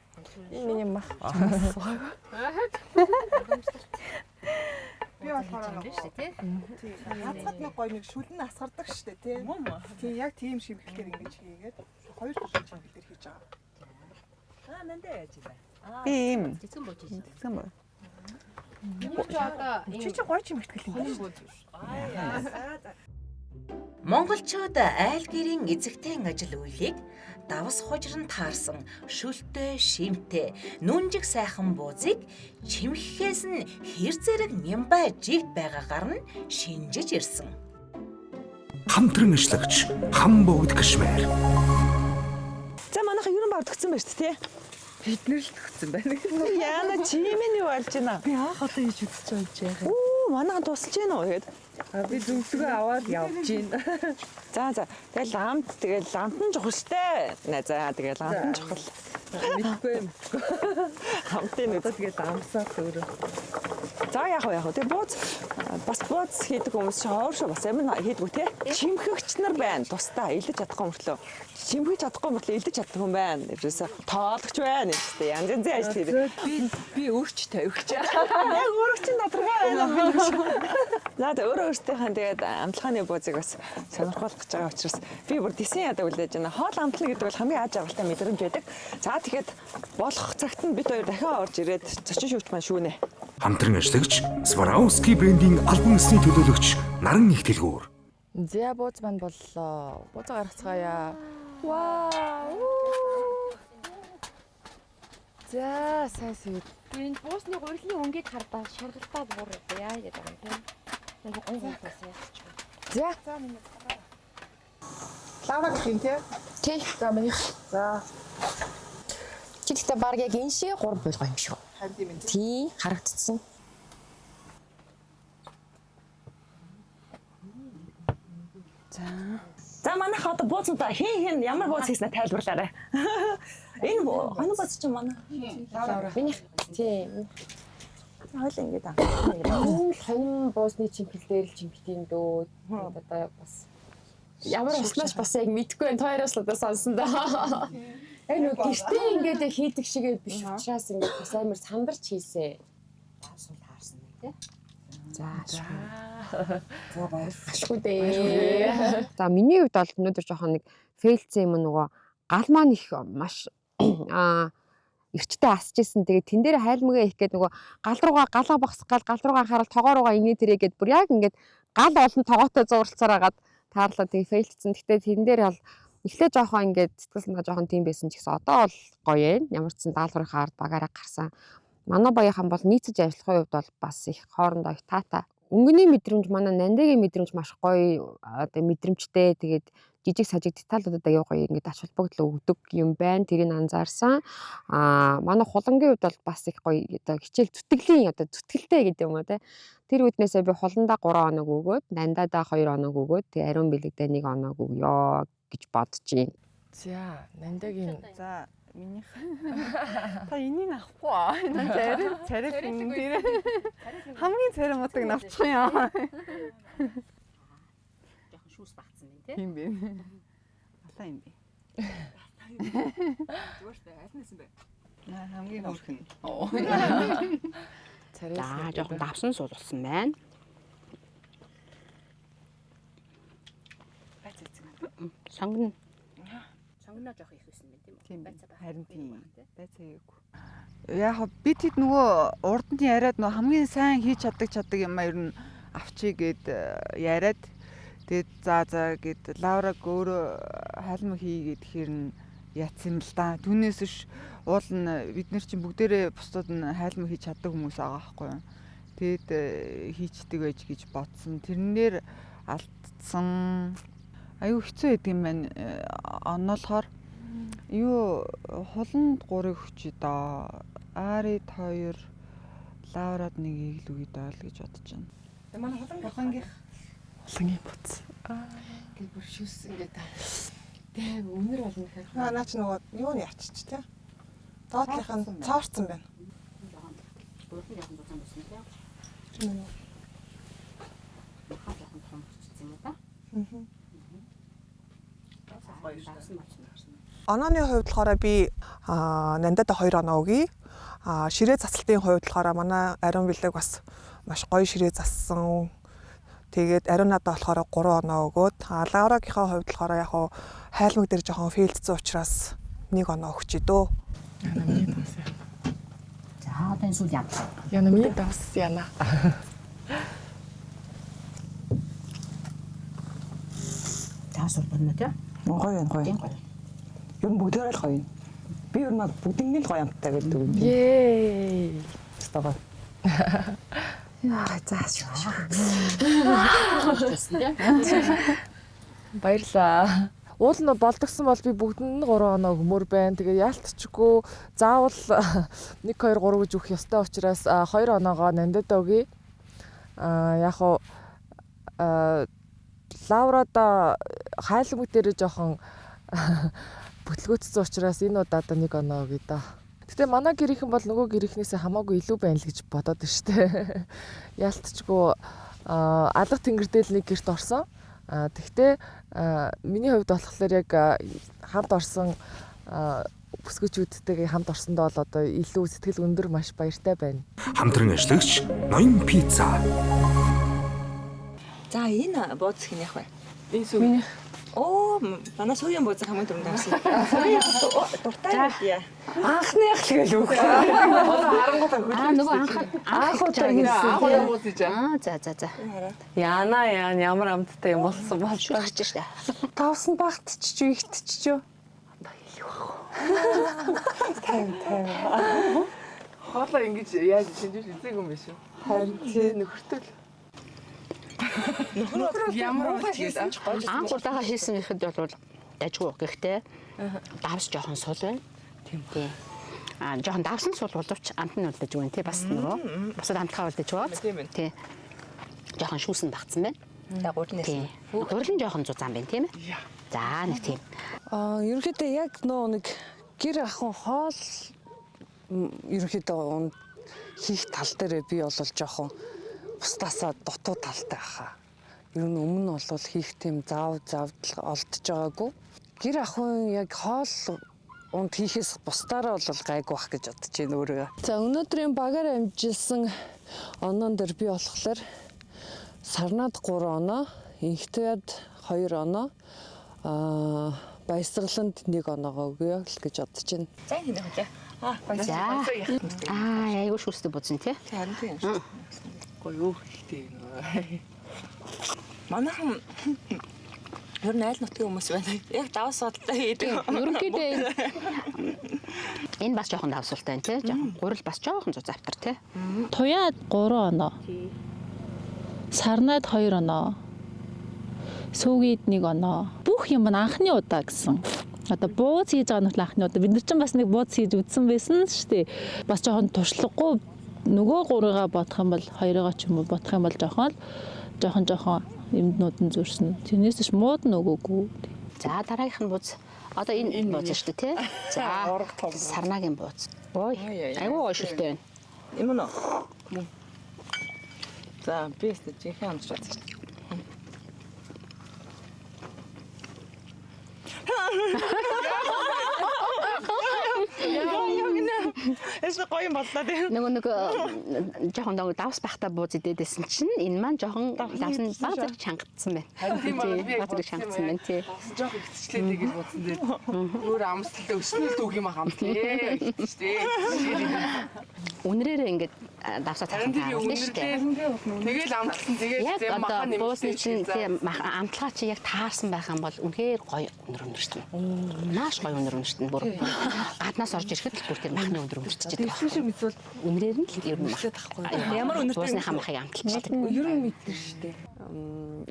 Миний мах. Би болохоор Юм шүү тий. хацаад нэг гоё нэг шүлэн асгардаг шүү дээ тий. Тийм яг тийм шимхлээр ингэж хийгээд хоёр төрлийн шимхлээр хийж байгаа. Нандаа яаж байна? Би ийм Цэцэн бууж ийсэн. тэгсэн байна. Чи гоё чимхтгэл юм байна. За. Монголчууд айл гэрийн эзэгтэн ажил үйлийг давс хужирн таарсан шүлтэй, шимтэй, нүнжиг сайхан буузыг чимхэхээс нь хэр зэрэг нямбай жигд байгаагаар нь шинжиж ирсэн. Хамтран ажиллагч хам богд кашмир. За манайха ерөн баг төгсөн байна шүү дээ тий. Бид нэр л төгсөн байна. Яна чимээний болж байна. Би анх одоо хийж үзэж байгаа юм. Оо манайха тусалж байна уу гэд. Би зөвлөгөө аваад явж байна. За. Тэгэл ламт нь чухал штэ. За тэгэл ламт нь чухал. Мэдгүй юм. Хамтын Одоо тэгээд амсаад өөрөө. За яг уу тэг бууз бас бууз хийдэг хүмүүс шоор шүү бас амин хийдгүү те. Чимхэгч нар байна. Тусдаа илж чадахгүй мөртлөө. Чимхэж чадахгүй мөртлөө илж чаддаг хүн байна. Ерөөсө тоологч байна гэдэг. Янз янзын ажил хийдэг. Би өөрч тавигч. Яг өөрөч чинь надргаа байна. За тэг өөртөөхөө тэгээд амтлагын буузыг бас сонирхолтой гэж байгаа учраас би бүр дисэн ядаа үлээж байна. Хоол амтлал гэдэг бол хамгийн аз жаргалтай мэдрэмж байдаг. За тэгээд болох цагт нь бид хоёр дахин орж ирээд зочин шүүгч маань шүүнэ. Хамтран ажиллагч Swarovski брендийн албан ёсны төлөөлөгч Наран их дэлгүүр. За бууз маань боллоо. Буузаа гаргацгаая. Вау. За сайн сэв. Энэ буусны гурилын өнгийг хардаа шаргалтаад бүр яа гэдэг юм тийм. Нэг гонхоос яач. За. Лавра гэх юм тий. Тий. За миний. За. Чи тэгтээ баг яг энэ шиг 3 болгоо юм шүү. Харин тийм ээ. Тий, харагдсан. За манайх одоо буузнуудаа хэн ямар бууз хийснэ тайлбарлаарай. Энэ хоног бууз чинь манай Миний. Тий. хойл ингэж аа. Энэ хонин буусны чимхэл дээр л чимхтийн дөө. Одоо бас ямар уснаач бас яг мэдгүй байна. Тоороос л одоо сонсон даа. Яг нэг гэртээ ингээд хийдэг шиг биш учраас ингээд бас амар сандарч хийсэ. Сул таарсан байх тий. За баярлалаа дээ. За миний хувьд бол өнөөдөр жоохон нэг фейлцсэн юм нөгөө гал маань их маш эрчтэй асж исэн. Тэгээд тэн дээр хайлмгаа их гээд нөгөө гал руугаа босгох гал руугаа хараад тогоо руугаа инээ тэрээгээд бүр яг ингээд гал олон тогоотой зурлцаар агаад таарлаа тэгээд фейлцсэн. Гэхдээ тэн дээр бол эхлээ жоохон ингээд сэтгэл санаа жоохон тийм байсан ч гэсэн одоо бол гоё юм. Ямар ч сан даалгаврын ард багаараа гарсан. Манай баяхан бол нийцэж ажиллахын хувьд бол бас их хоорондоо их таатай. Өнгөний мэдрэмж манай Нандагийн мэдрэмж маш гоё одоо мэдрэмжтэй. Тэгээд жижиг сажиг деталуудад аяа гоё ингээд ач холбогдол өгдөг юм байна. Тэрийг анзаарсан. Манай хулангийн хувьд бол бас их гоё одоо хичээл зүтгэлийн одоо зүтгэлтэй гэдэг юм уу те. Тэр үднээсээ би хуландаа 3 хоног өгөөд, Нандаадаа 2 хоног өгөөд, тэгээ ариун бэлэгдээ 1 хоног өгөө гэж бодож байна. За, Нандагийн. За, минийх. Та энийг авахгүй аа. Энэ царай энэ дээр. Хамгийн царай мутаг навчих юм. Жохон шүүс багцсан юм тий. Тийм бэ. Балаа юм бэ. Зүгээртэй альнаас юм бэ? Хамгийн хөрхөн. За жоохон давсан суулсан байна. Сонгоно. Сонгоноо жоох их байсан юм тийм үү? Харин тийм. Байцаагүй. Яг бид хэд нөгөө урд нь яриад нөгөө хамгийн сайн хийж чаддаг юм а ер нь авчий гэд яриад тэгээд за гэд Лавраг өөрөө хайлма хийгээд хэрн яатсан л да. Түүнээс ш уул нь бид нар чинь бүгдээрээ бусдад нь хайлма хийж чаддаг хүмүүс байгаа байхгүй юу. Тэгэд хийчдэг байж гэж бодсон. Тэрнээр алдсан. Аюу хэцүү байдаг юм байна. Оноолохоор юу хуланд 3-ыг хүчий доо. Арид 2, Лаурад 1-ийг л үгүй доо л гэж бодож байна. Манай хулангийн буц. Гэл бүр шүс ингээд тэг өмнөр болно гэхээр Наа ч нөгөө юу нь ячиж те. Доотлынх нь цаарцсан байна. Өөрхөн яхан дууссан байсан тийм. Хаа яхан том болчихсон юм да. Онооны хувьд болохоор би нандада 2 оноо өгье. Ширээ цацалтын хувьд болохоор манай ариун бэлэг бас маш гоё ширээ зассан. Тэгээд ариун надад болохоор 3 оноо өгөөд Лаурагийнхаа хувьд болохоор яг хайлмаг дээр жоохон фейлдсэн учраас 1 оноо өгчий дөө. За одоо энэ сүүл яа. Яна ми дас яна. Таасуу байна тий. гоё. Юм бүгдээр л гоё. Би ер нь бүгднийг л гоё амттай гэдэг үг. Yay. Става. Яа зааш. Баярлаа. Уул нь болдгсон бол би бүгдэнд нь 3 оноо өгмөр байна. Тэгээ яалтчгүй заавал 1 2 3 гэж өгөх ёстой учраас 2 оноогоо нандад өгье. Яг уу Лаурада хайлмаг дээр жоохон бүтлгөөцсөн учраас энэ удаад 1 оноо өгье да. Гэтэ манай гэрийнхэн бол нөгөө гэрийнхнээсээ хамаагүй илүү байна л гэж бодоод байна шүү дээ. Яалтчгүй алга тэнгэрдэл нэг гэрт орсон. Тэгтээ миний хувьд болохоор яг хамт орсон бүсгүүчүүдтэйгээ хамт орсондоо бол одоо илүү сэтгэл өндөр маш баяртай байна. Хамтран ажиллагч Ноён пицца. За энэ бууз хин яг бай. Энэ сүү. Оо, манай сүүгийн бууз хамгийн түрүүнд авсан. Дуртай яа. Анхны яг л гээл үг. Харангуйтай хөлөө. Нөгөө анх удаа Анхны бууз гэж. За. Яна ямар амттай юм болсон бол Шүрхэж штэ. тавсан багтчих ихтчих. Тайм. Хоолоо ингэж яаж шинжүүл үзег юм биш үү? Харин тий нөхөртөл. Нөхөр ямар хийсэн ч гоё. Анх удаага хийсэн ихэд бол дажгүй. Гэхдээ давс жоохон сул байна. Тийм. Жоохон давсан сул боловч амт нь үлдэж байна тий бас нөгөө. Бусад амтхаа үлдэж байгаа. Тий. Жоохон шүүсэн багцсан байна. За гурлнаас. Гурил нь жоохон зузаан байна тийм ээ. За нэг тийм. Ерөнхийдөө яг нэг гэр ахын хоол ерөнхийдөө хийх тал дээр би бол жоохон бусдаасаа дутуу талтай хаа. Ер нь өмнө нь бол хийх тийм завдал олдож байгаагүй. Гэр ахын яг хоол унд хийхээс бусдаараа бол гайгүй бах гэж бодож байна өөрөө. За өнөөдрийн багаар амжилсан оноон дээр би болохоор сарнаад 3 оноо, инхтэд 2 оноо, баясгаланд 1 оноогоо өгье л гэж бодож байна. За энэ хөлөө. За. Айгуу шүүстэй бодсон тий. Харин тийм. Гоё хөлтэй нөө. Манайхан ер нь айл нутгийн хүмүүс байна. Яг давс судалтай хийдэг. Ерөнхийдөө энэ бас жоохон давсуултай байна тий. Жоохон гурил бас жоохон зузаавтар тий. Туяад 3 оноо. Сарнаад 2 оноо. Сүүгээд 1 оноо. Бүх юм анхны удаа гэсэн. Одоо бууз хийж байгаа нь анхны удаа. Бид нар ч бас нэг бууз хийж үдсэн байсан шүү дээ. Бас жоохон туршлагагүй нөгөө 3-гаа бодох юм бол 2-гаа ч юм уу бодох юм бол жоохон юмнууд нь зүрсэн. Тэрнээс ч мууд нөгөөгүй. За дараагийнх нь бууз. Одоо энэ бууз шүү дээ тий. За сарнагийн бууз. Ой. Айгуу гоё шүлтэй байна. Юм уу? За би өөртөө жинхэнэ амжираад байна. Эсэ гоё юм боллоо тийм. Нэг жоохон давс бахта бууз идээдсэн чинь энэ маань жоохон давсан баг зэрэг чангацсан байна. Тийм баг зэрэг чангацсан байна тий. Жоохон хитчлээ гэж бодсон дээр. Өөр амсгалтай өснөлт үг юм аа хам тий. Тий. үнрээрээ ингээд давсаа цаасан тааруулна шүү дээ. Тэгэл амтлсан тэгээд Яг зэм маха одоо буусны нэмсэн чинь тийм амтлагаа чи яг таарсан байх юм бол үнэхээр гоё өнөр өнөрчтөн. Маш гоё өнөр өнөрчтөн. Бүр гаднаас орж ирэхэд л бүр тэр махны өнөр өнөрчдөг. шиг мэдвэл Үнрээр нь л ер нь мэдээд тахгүй. Ямар өнөртэй буусны хамахыг амталчдаг. Ер нь мэддэг шүү дээ.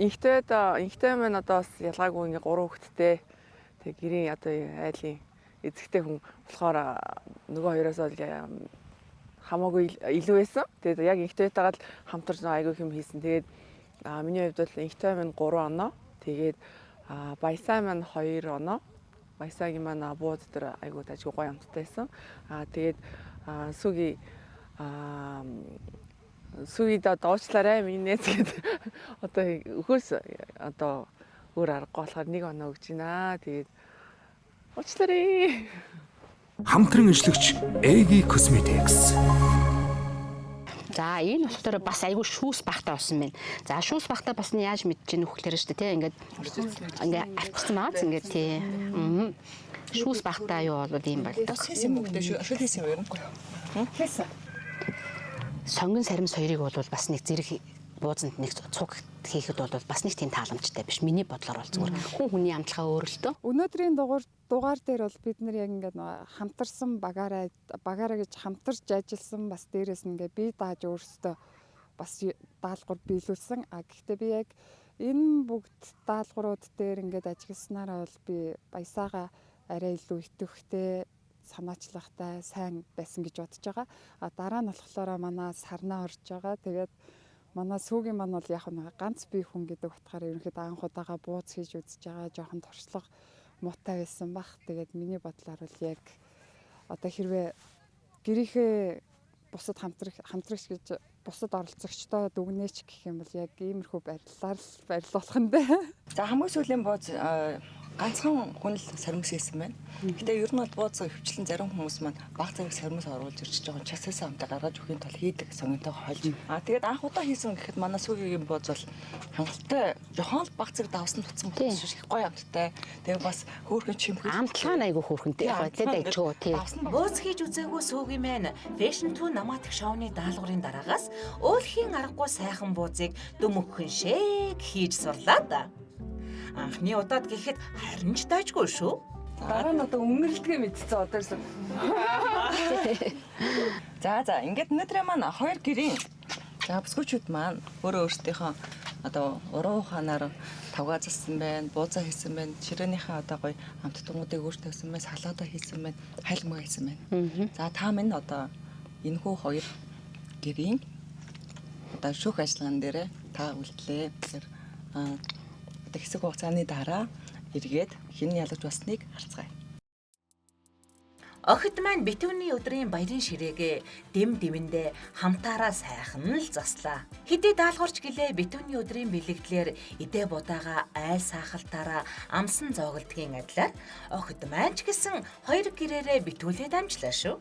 Инхтэй маань одоо бас ялгаагүй ингээ 3 хүүхэдтэй. Тэг гэрийн одоо айлын эзэгтэй хүн болохоор нөгөө хоёроос бол хамаагүй илүү байсан. Тэгээд яг инхтэйтэйгээ л хамтарч айгүй юм хийсэн. Тэгээд миний хувьд бол инхтэй маань 3 оноо. Тэгээд баясаа маань 2 оноо. Баясаагийн маань бууд дээр айгүй тажгүй гоё амттай байсан. Тэгээд сүгийд доочлаарай миний нээц гэдэг одоо өхөөс одоо өөр аргагүй болохоор 1 оноо өгч байна. Тэгээд уучлаарай. Хамтран ажиллагч Эги Cosmetics. За энэ болохоор бас айгүй шүүс багтаа болсон байна. За шүүс багтаа бас нь яаж мэдэж гэнэ вөхлөр шүү дээ. Ингээд авчихсан маац ингээд тий. Шүүс багтаа юу бол ийм болдог. Хийсэн мөгтэй шүү хийсэн юм ерөнхгүй. Хийсэн. Сонгон сарим соёрыг бол бас нэг зэрэг буузанд нэг цуг хийхэд бол бас нэг тийм тааламжтай биш. Миний бодлоор бол зүгээр хүн хүний амтлагаа өөр л дөө. Өнөөдрийн дугаар дээр бол бид нар яг ингээд хамтарсан багаараа гэж хамтарч ажилласан бас дээрээс нь ингээд бие дааж өөрсдөө бас даалгавар биелүүлсэн. Гэхдээ би яг энэ бүгд даалгаврууд дээр ингээд ажилласнараа бол би баясаага арай илүү итгэвхтэй санаачлагтай сайн байсан гэж бодож байгаа. Дараа нь болохоор манай сарнаа орж байгаа. Тэгээд манай сүүгийн маань бол яг нэг ганц бие хүн гэдэг утгаараа ерөнхийдөө анх удаага бууз хийж үзэж байгаа. Жохон туршлага муутай байсан бах. Тэгээд миний бодлоор бол яг одоо хэрвээ гэрийнхээ бусад хамтрагч гэж бусад оролцогчдоо дүгнээч гэх юм бол яг иймэрхүү барилуулах нь дээ. За хамгийн сүүлийн бууз ганцхан хүн л саримс хийсэн байна. Гэтэ ер нь бол бууз хөвчлэн зарим хүмүүс маань баг зэрэг саримс оруулж ирж жоохон часаас амтай гаргаж өгөхийн тулд хийдэг сонгонтой хольж. Тэгээд анх удаа хийсэн гэхэд манай сүүгийн бууз бол хангалттай жоохон баг зэрэг давсан туцсан бууз шиг гоё амттай. Тэгээд бас хөөрхөн чимхэг амтлагаа айгүй хөөрхөнтэй яг байлаа дайчгүй тий. Бууз хийж үзээгүй сүүгийн маань Fashion to Namatic шоуны даалгаврын дараагаас өөлхийн аргагүй сайхан буузыг дөмөгхөн шээг хийж сурлаа да. Анхны удаад гэхэд харин ч дайжгүй шүү. Дараа нь одоо үнэрлэгээ мэдчихсэн одоо ирсэн. За ингээд өнөөдөр маань 2 гэрийн бүсгүүчүүд маань өөрөө өөрсдийнхөө одоо уруу ухаанаар тавгаа зассан байна, буузаа хийсэн байна, ширээнийхээ одоо гоё амттангуудыг өөртөө хийсэн байна, салаатаа хийсэн байна, хайлмаа хийсэн байна. За та минь одоо энэхүү 2 гэрийн одоо шүүх ажиллагаан дээр та үлдлээ. Тэгэхээр хэсэг хугацааны дараа эргээд хэн ялгаж басныг харцгаая. Охид маань битүүний өдрийн баярын ширээгээ дэвэндээ хамтаараа сайхан л заслаа. Хэдий даалгаварч гэлээ битүүний өдрийн бэлэгдлэр эдээ будаага айл саахалтаараа амсан зоогдгийн адилаар охид маань ч гэсэн 2 гэрээрээ битүүлээд амжлаа шүү.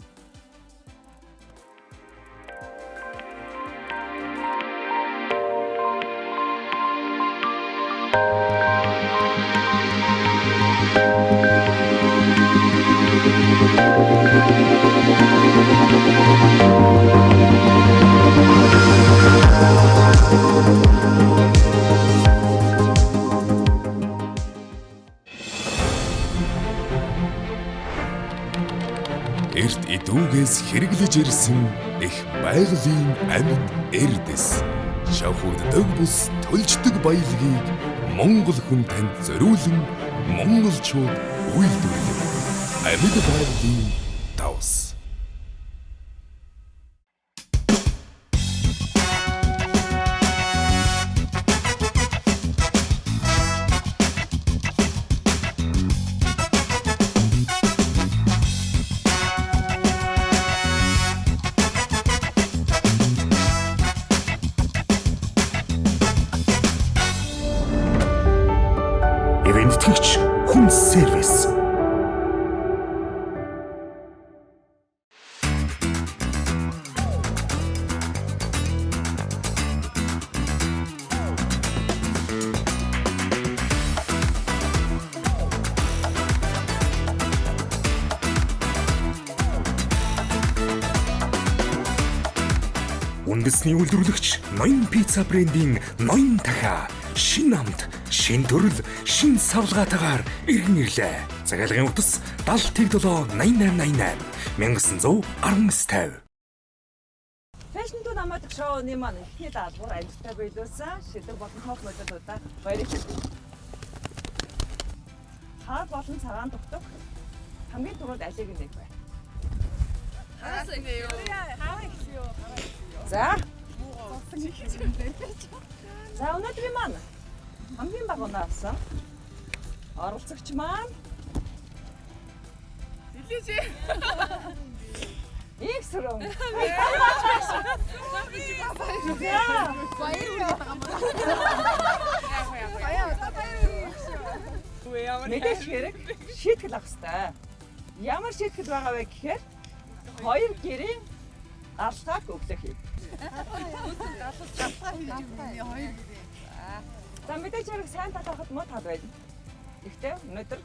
Эрт идүүгээс хэрэглэж ирсэн их байгалийн амьд эрдэс. Шавхурддаг бус төлждөг баялагийг Монгол хүн танд зориулан монголчууд үйлдвэрлэв. Амьд байгалийн давс. Ивент тэтгэгч Хүн сервис. Үндэсний үйлдвэрлэгч Ноён пицца брендийн Ноён дахиа шинэ амт, шинэ төрөл, шинэ савлгаатайгаар иргэн ирлээ. Захиалгын утас 70878888 1950. Фэшн туу намайг шоуны маань ихний даалгавар амжилттай биелүүлсэн. Шилдэг болон топ модельудаа баярлалаа. Хаа болон цагаан тогтох хамгийн түрүүнд алиг нэг бай. Хараас ингэ юу? Хаа ихлээ юу? За. За өнөөдрийн маань хамгийн бага унаас оролцогч маань Дэлиж. Их сөрөм. Мэдээж хэрэг шийтгэл авах хэрэгтэй. Ямар шийтгэл байгаа вэ гэхээр хоёр гэрийн алхааг өглөх юм. За мэдээж хэрэг сайн тал авахд муу тал байна. Гэхдээ өнөөдөр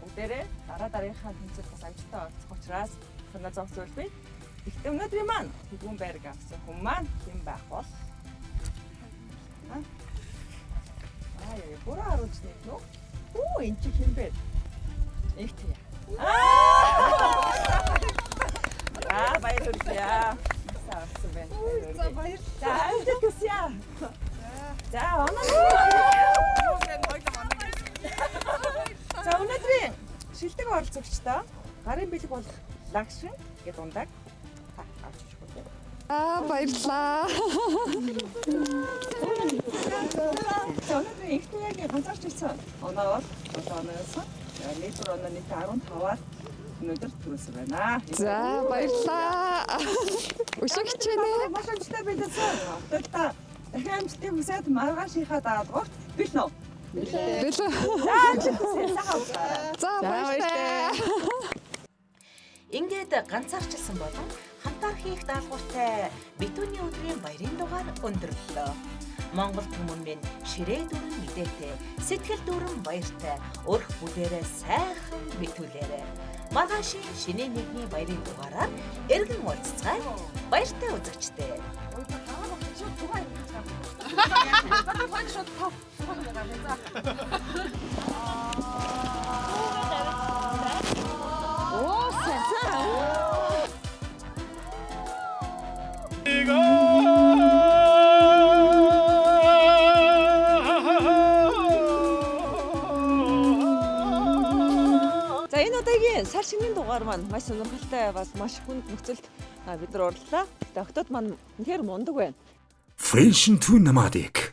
бүгдээрээ дараа дараагийнхаа тэмцээл бас амжилттай оролцох учраас санаа зовж үлбий. Гэхдээ өнөөдрийн маань хөвгүүн байраг авсан хүн маань хэн байх бол? Яа, бүр харуулж нэг нөө. Оо, энэ чи хэн бэ? Их тийм. Баярлалаа. Саавсан байна. За баярлалаа. За амжилт хүсье. За За өнөөдрийн шилдэг оролцогчдоо гарын бэлэг болох лагшин гэдэг ундаг авч өгч байна. Баярлалаа. Өнөөдөр ихтэйгийн ганцаарч ирсэн оноо бол 7 оноос нийтээр оноо нийт 15-аар өнөөдөр төрүүлсэн байна. За баярлалаа. Өшөө хичээнэ. Маш амжилттай биелсэн. Одоо дахин амжилтыг хүсээд маргаашийнхаа даалгаварт бэлнэ. Бэлээ. За баярлалаа. Ингээд ганцаарчилсан болон хамтаар хийх даалгавартай битүүний өдрийн баярын дугаар өндөрлөө. Монгол түмэн минь ширээ дүрэн мэдээтэй, сэтгэл дүрэн баяртай, өрх бүдээрээ сайхан битүүлээрэ. Маргаашийн шинэ нэгний баярын дугаараар эргэн уулзцгаая. Баяртай үзэгчдээ. За энэ удаагийн сар шингийн дугаар маань маш сонирхолтой бас маш хүнд нөхцөлд бид нар орлоо. Тогтод маань үнэхээр мундаг байна. Fashion to Nomadic